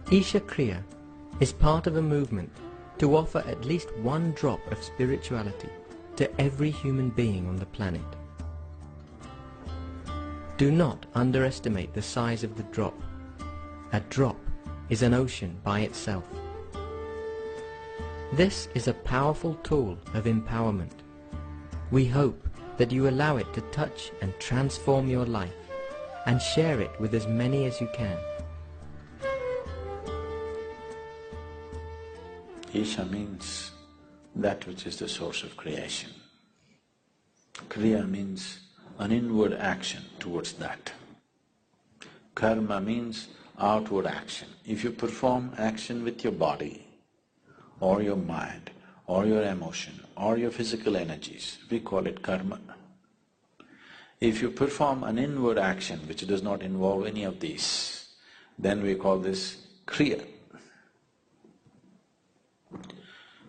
S.H.A.R.E is part of a movement to offer at least one drop of spirituality to every human being on the planet. Do not underestimate the size of the drop. A drop is an ocean by itself. This is a powerful tool of empowerment. We hope that you allow it to touch and transform your life and share it with as many as you can. Isha means that which is the source of creation. Kriya means an inward action towards that. Karma means outward action. If you perform action with your body or your mind or your emotion or your physical energies, we call it karma. If you perform an inward action which does not involve any of these, then we call this kriya.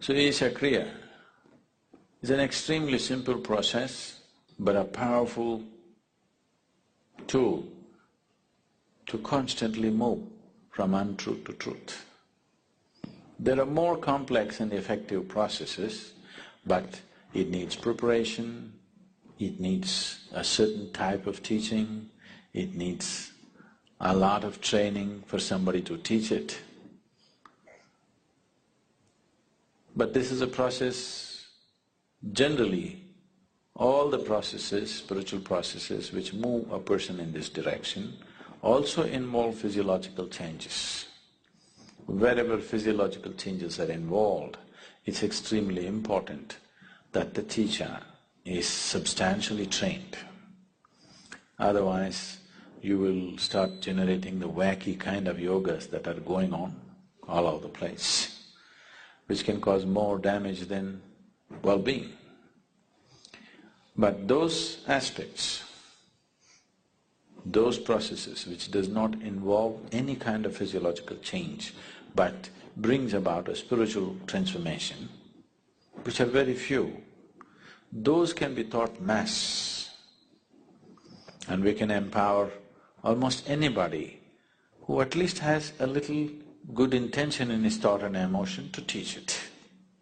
So Isha-Kriya is an extremely simple process but a powerful tool to constantly move from untruth to truth. There are more complex and effective processes, but it needs preparation, it needs a certain type of teaching, it needs a lot of training for somebody to teach it. But this is a process, generally, all the processes, spiritual processes which move a person in this direction also involve physiological changes. Wherever physiological changes are involved, it's extremely important that the teacher is substantially trained. Otherwise, you will start generating the wacky kind of yogas that are going on all over the place, which can cause more damage than well-being. But those aspects, those processes which does not involve any kind of physiological change but brings about a spiritual transformation, which are very few, those can be taught mass. And we can empower almost anybody who at least has a little good intention in his thought and emotion to teach it.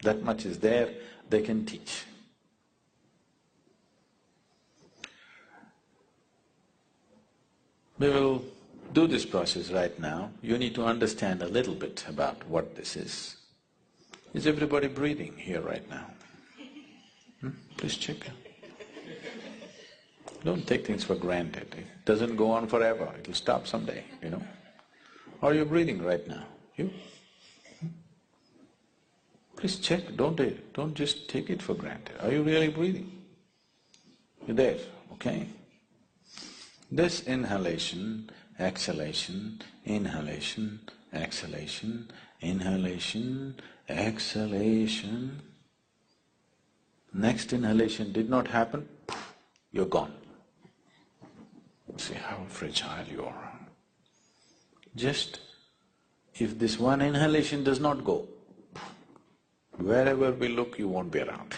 That much is there, they can teach. We will do this process right now. You need to understand a little bit about what this is. Is everybody breathing here right now? Please check. Don't take things for granted. It doesn't go on forever, it'll stop someday, you know. Are you breathing right now? You? Please check, don't just take it for granted. Are you really breathing? You're there, okay? This inhalation, exhalation, inhalation, exhalation, inhalation, exhalation. Next inhalation did not happen, you're gone. See how fragile you are. Just if this one inhalation does not go, wherever we look you won't be around.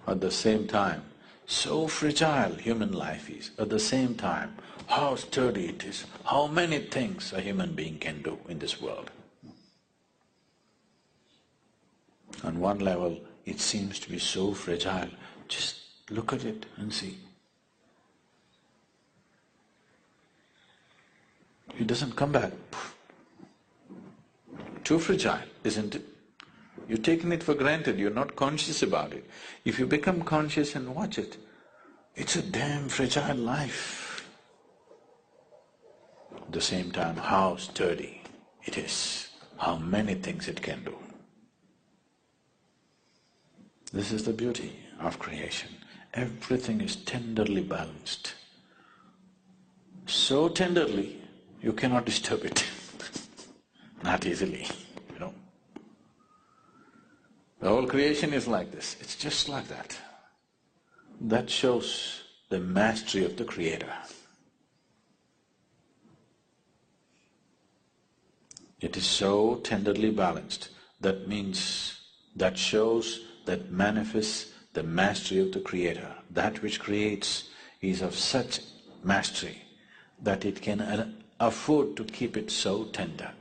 At the same time, so fragile human life is, at the same time, how sturdy it is, how many things a human being can do in this world. On one level, it seems to be so fragile, just look at it and see. It doesn't come back. Too fragile, isn't it? You've taken it for granted, you're not conscious about it. If you become conscious and watch it, it's a damn fragile life. At the same time, how sturdy it is, how many things it can do. This is the beauty of creation. Everything is tenderly balanced. So tenderly, you cannot disturb it. Not easily, you know. The whole creation is like this, it's just like that. That shows the mastery of the Creator. It is so tenderly balanced, that means, that shows, that manifests the mastery of the Creator. That which creates is of such mastery that it can afford to keep it so tender.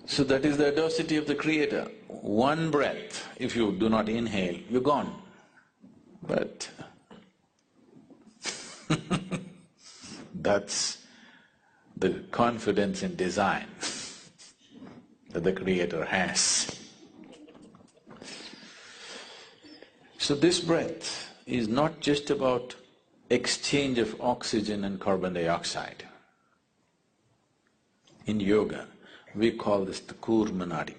So that is the audacity of the Creator. One breath, if you do not inhale, you're gone. But that's the confidence in design that the Creator has. So this breath is not just about exchange of oxygen and carbon dioxide. In yoga, we call this the Kurmanadi.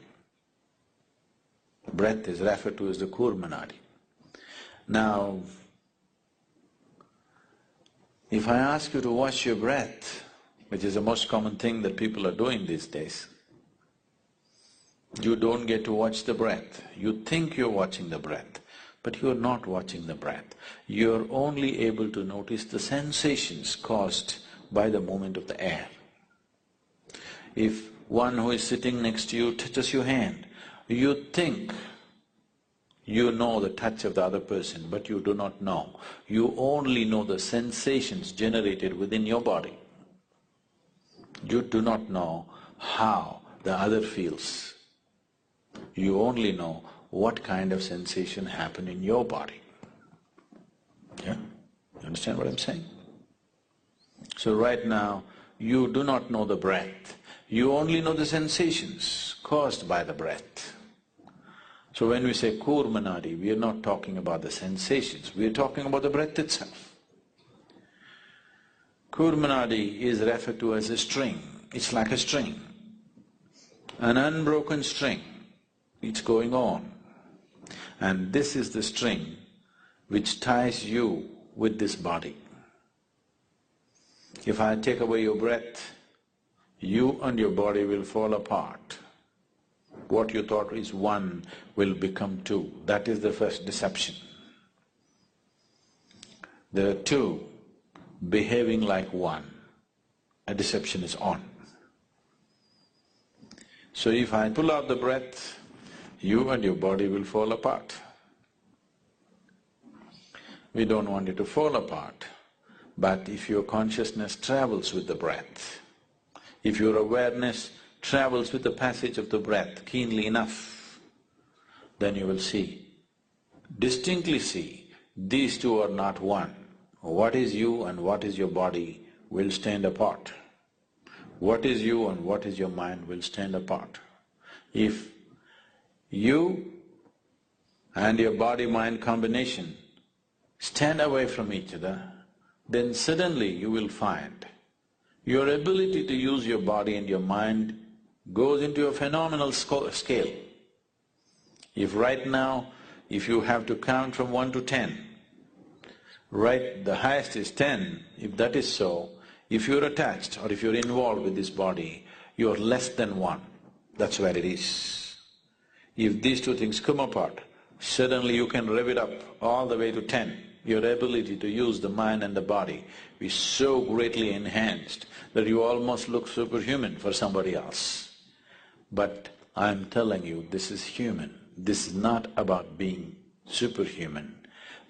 Breath is referred to as the Kurmanadi. Now, if I ask you to watch your breath, which is the most common thing that people are doing these days, you don't get to watch the breath. You think you're watching the breath, but you're not watching the breath. You're only able to notice the sensations caused by the movement of the air. If one who is sitting next to you touches your hand, you think you know the touch of the other person, but you do not know. You only know the sensations generated within your body. You do not know how the other feels. You only know what kind of sensation happened in your body. Yeah? You understand what I'm saying? So right now, you do not know the breath. You only know the sensations caused by the breath. So when we say Kurmanadi, we are not talking about the sensations, we are talking about the breath itself. Kurmanadi is referred to as a string. It's like a string, an unbroken string. It's going on. And this is the string which ties you with this body. If I take away your breath, you and your body will fall apart. What you thought is one will become two. That is the first deception. There are two behaving like one. A deception is on. So if I pull out the breath, you and your body will fall apart. We don't want it to fall apart, but if your consciousness travels with the breath, if your awareness travels with the passage of the breath keenly enough, then you will see, distinctly see, these two are not one. What is you and what is your body will stand apart. What is you and what is your mind will stand apart. If you and your body-mind combination stand away from each other, then suddenly you will find your ability to use your body and your mind goes into a phenomenal scale. If right now, if you have to count from 1 to 10, right, the highest is 10, if that is so, if you're attached or if you're involved with this body, you're less than 1. That's where it is. If these two things come apart, suddenly you can rev it up all the way to 10. Your ability to use the mind and the body is so greatly enhanced that you almost look superhuman for somebody else. But I'm telling you, this is human. This is not about being superhuman.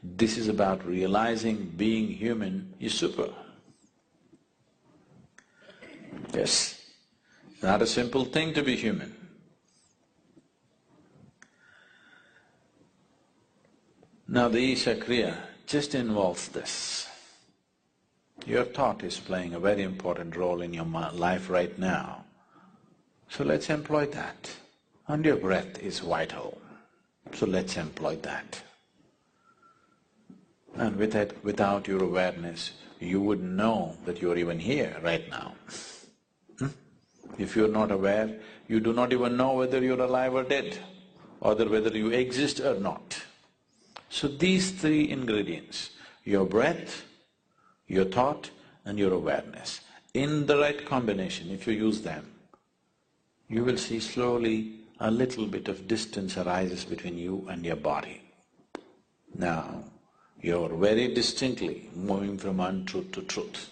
This is about realizing being human is super. Yes, it's not a simple thing to be human. Now the S.H.A.R.E Kriya just involves this. Your thought is playing a very important role in your life right now. So let's employ that. And your breath is vital. So let's employ that. And without your awareness, you wouldn't know that you're even here right now. If you're not aware, you do not even know whether you're alive or dead, or whether you exist or not. So these three ingredients, your breath, your thought and your awareness, in the right combination, if you use them, you will see slowly a little bit of distance arises between you and your body. Now, you're very distinctly moving from untruth to truth.